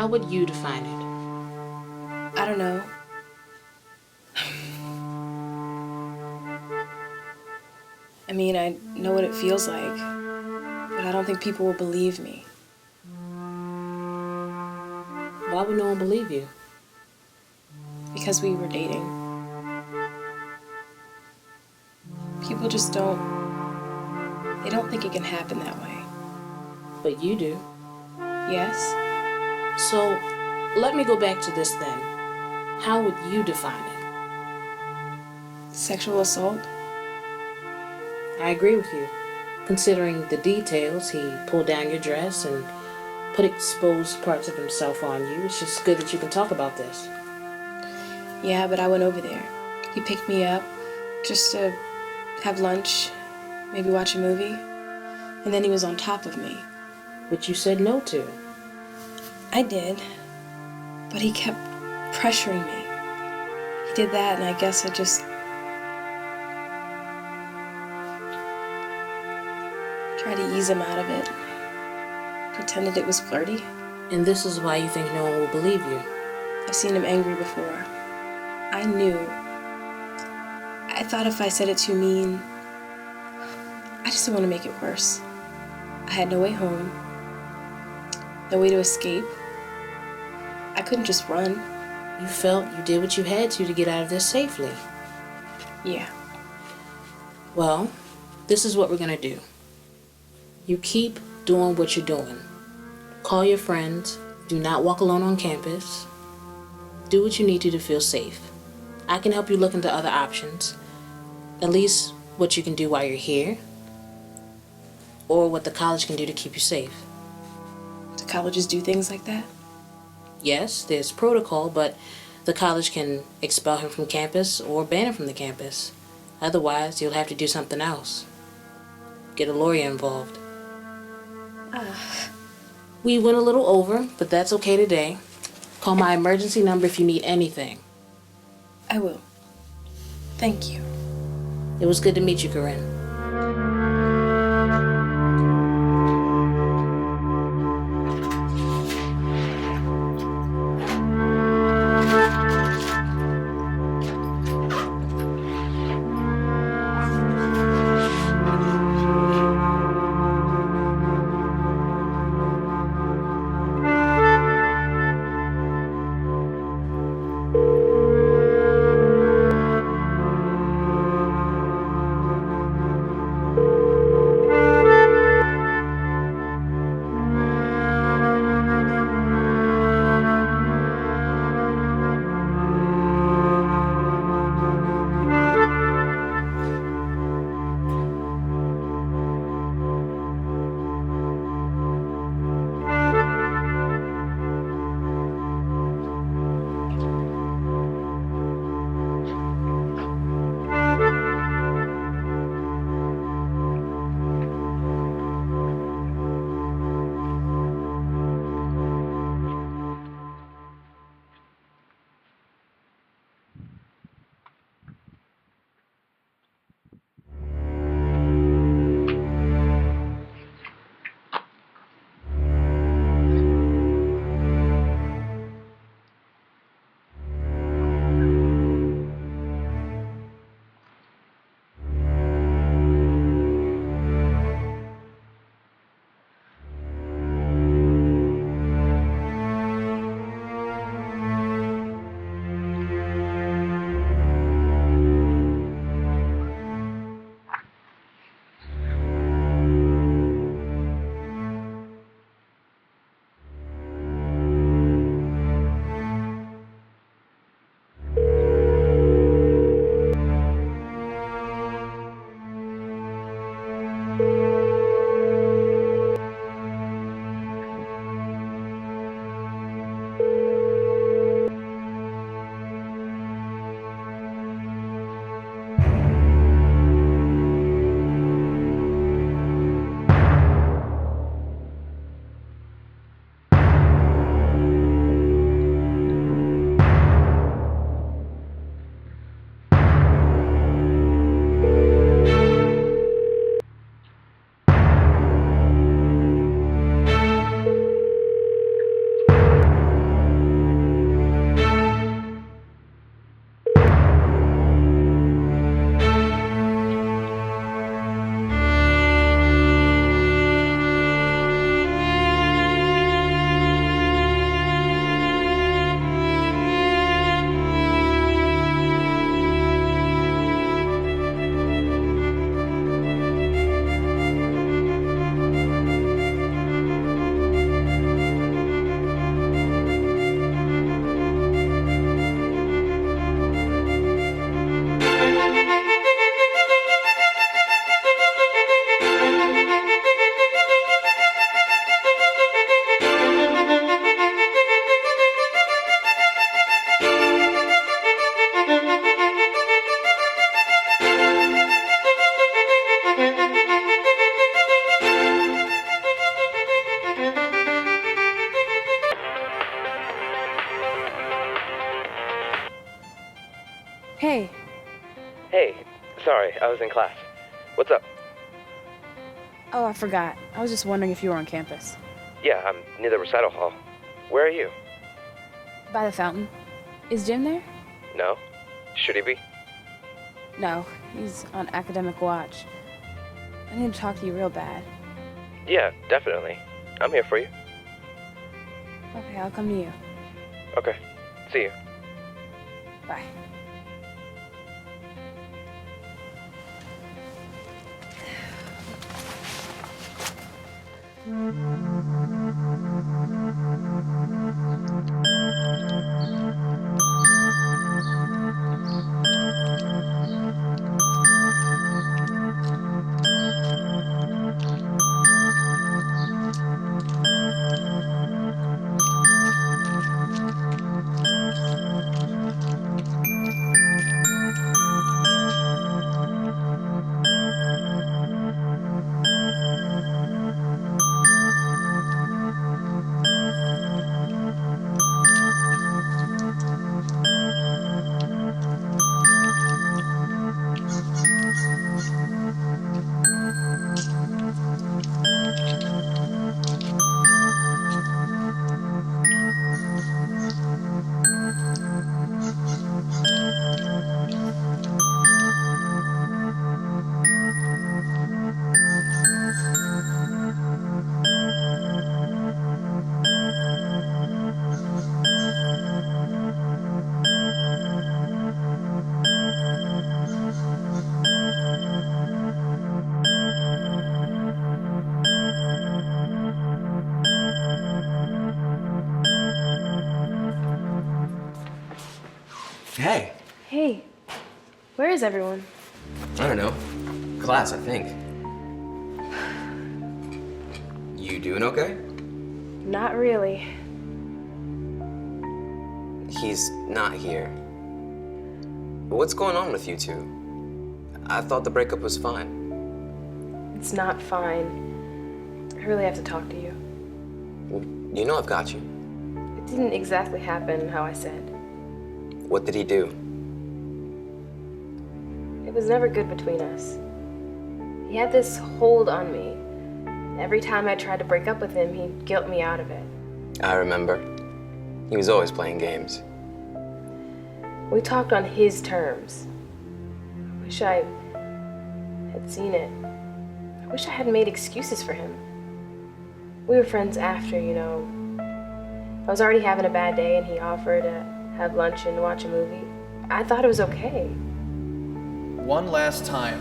How would you define it? I don't know. I mean, I know what it feels like, but I don't think people will believe me. Why would no one believe you? Because we were dating. People just they don't think it can happen that way. But you do. Yes? So, let me go back to this then. How would you define it? Sexual assault? I agree with you. Considering the details, he pulled down your dress and put exposed parts of himself on you. It's just good that you can talk about this. Yeah, but I went over there. He picked me up just to have lunch, maybe watch a movie, and then he was on top of me. Which you said no to. I did, but he kept pressuring me. He did that, and I guess I just tried to ease him out of it. Pretended it was flirty. And this is why you think no one will believe you. I've seen him angry before. I knew. I thought if I said it too mean, I just didn't want to make it worse. I had no way home, no way to escape. I couldn't just run. You felt you did what you had to get out of this safely. Yeah. Well, this is what we're gonna do. You keep doing what you're doing. Call your friends. Do not walk alone on campus. Do what you need to feel safe. I can help you look into other options. At least what you can do while you're here. Or what the college can do to keep you safe. Do colleges do things like that? Yes, there's protocol, but the college can expel him from campus or ban him from the campus. Otherwise, you'll have to do something else. Get a lawyer involved. We went a little over, but that's okay today. Call my emergency number if you need anything. I will. Thank you. It was good to meet you, Corinne. Hey. Hey, sorry, I was in class. What's up? Oh, I forgot. I was just wondering if you were on campus. Yeah, I'm near the recital hall. Where are you? By the fountain. Is Jim there? No? Should he be? No, he's on academic watch. I need to talk to you real bad. Yeah, definitely. I'm here for you. Okay, I'll come to you. Okay. See you. Bye. Hey. Hey, where is everyone? I don't know. Class, I think. You doing okay? Not really. He's not here. What's going on with you two? I thought the breakup was fine. It's not fine. I really have to talk to you. Well, you know I've got you. It didn't exactly happen how I said. What did he do? It was never good between us. He had this hold on me. Every time I tried to break up with him, he'd guilt me out of it. I remember. He was always playing games. We talked on his terms. I wish I had seen it. I wish I hadn't made excuses for him. We were friends after, you know. I was already having a bad day and he offered to have lunch and watch a movie. I thought it was okay. One last time.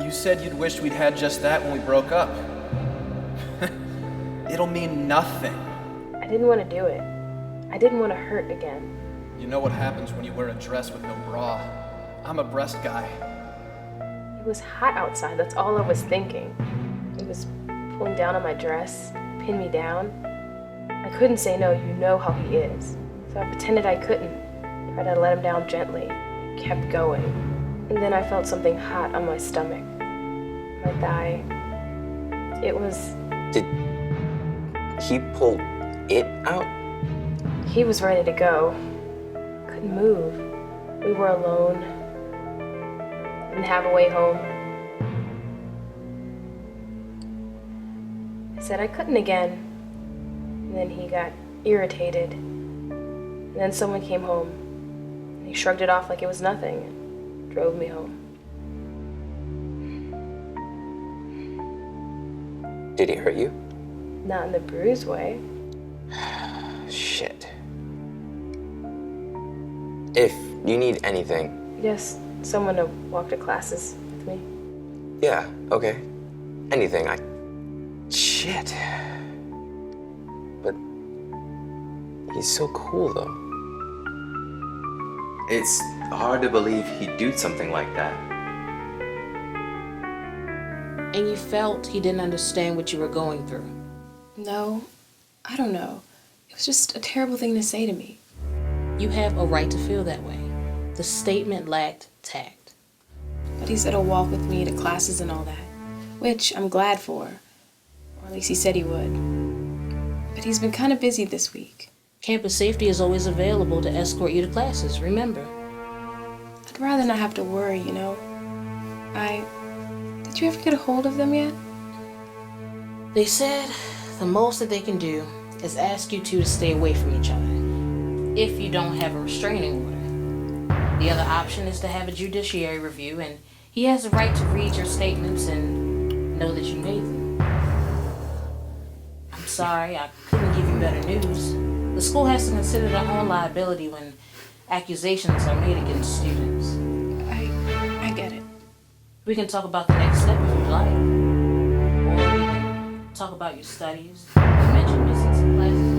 You said you'd wished we'd had just that when we broke up. It'll mean nothing. I didn't want to do it. I didn't want to hurt again. You know what happens when you wear a dress with no bra. I'm a breast guy. It was hot outside, that's all I was thinking. He was pulling down on my dress, pinned me down. I couldn't say no, you know how he is. So I pretended I couldn't, tried to let him down gently, kept going. And then I felt something hot on my stomach, my thigh. It was... Did he pull it out? He was ready to go. Couldn't move. We were alone. Didn't have a way home. I said I couldn't again. And then he got irritated. And then someone came home. And he shrugged it off like it was nothing and drove me home. Did he hurt you? Not in the bruised way. Shit. If you need anything. Just someone to walk to classes with me. Yeah, okay. Anything, Shit. But he's so cool, though. It's hard to believe he'd do something like that. And you felt he didn't understand what you were going through. No, I don't know. It was just a terrible thing to say to me. You have a right to feel that way. The statement lacked tact. But he said he'll walk with me to classes and all that, which I'm glad for. Or at least he said he would. But he's been kind of busy this week. Campus safety is always available to escort you to classes, remember. I'd rather not have to worry, you know? Did you ever get a hold of them yet? They said the most that they can do is ask you two to stay away from each other if you don't have a restraining order. The other option is to have a judiciary review, and he has the right to read your statements and know that you made them. I'm sorry, I couldn't give you better news. The school has to consider their own liability when accusations are made against students. I get it. We can talk about the next step if you'd like. Or we can talk about your studies. You mentioned missing some classes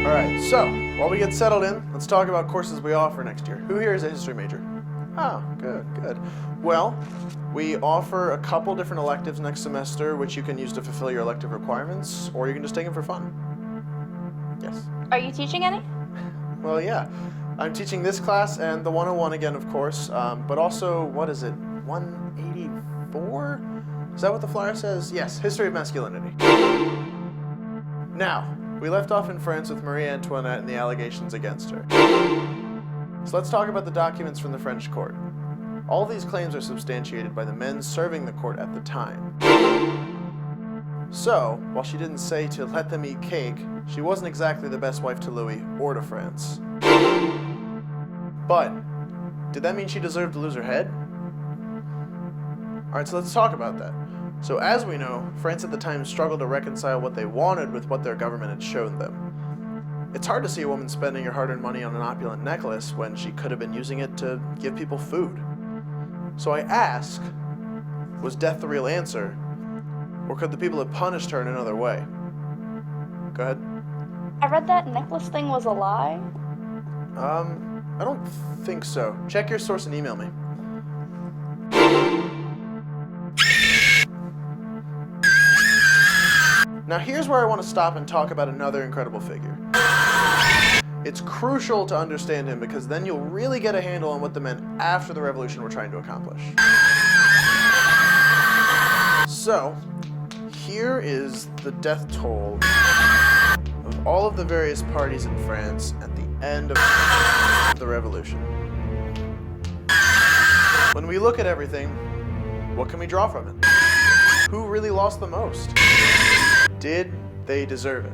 All right, so while we get settled in, let's talk about courses we offer next year. Who here is a history major? Oh, good, good. Well, we offer a couple different electives next semester, which you can use to fulfill your elective requirements, or you can just take them for fun. Yes? Are you teaching any? Well, yeah. I'm teaching this class and the 101 again, of course, but also, what is it, 184? Is that what the flyer says? Yes, History of Masculinity. Now, we left off in France with Marie Antoinette and the allegations against her. So let's talk about the documents from the French court. All these claims are substantiated by the men serving the court at the time. So, while she didn't say to let them eat cake, she wasn't exactly the best wife to Louis or to France. But, did that mean she deserved to lose her head? Alright, so let's talk about that. So as we know, France at the time struggled to reconcile what they wanted with what their government had shown them. It's hard to see a woman spending her hard-earned money on an opulent necklace when she could have been using it to give people food. So I ask, was death the real answer? Or could the people have punished her in another way? Go ahead. I read that necklace thing was a lie. I don't think so. Check your source and email me. Now here's where I want to stop and talk about another incredible figure. It's crucial to understand him because then you'll really get a handle on what the men after the revolution were trying to accomplish. So, here is the death toll of all of the various parties in France at the end of the revolution. When we look at everything, what can we draw from it? Who really lost the most? Did they deserve it?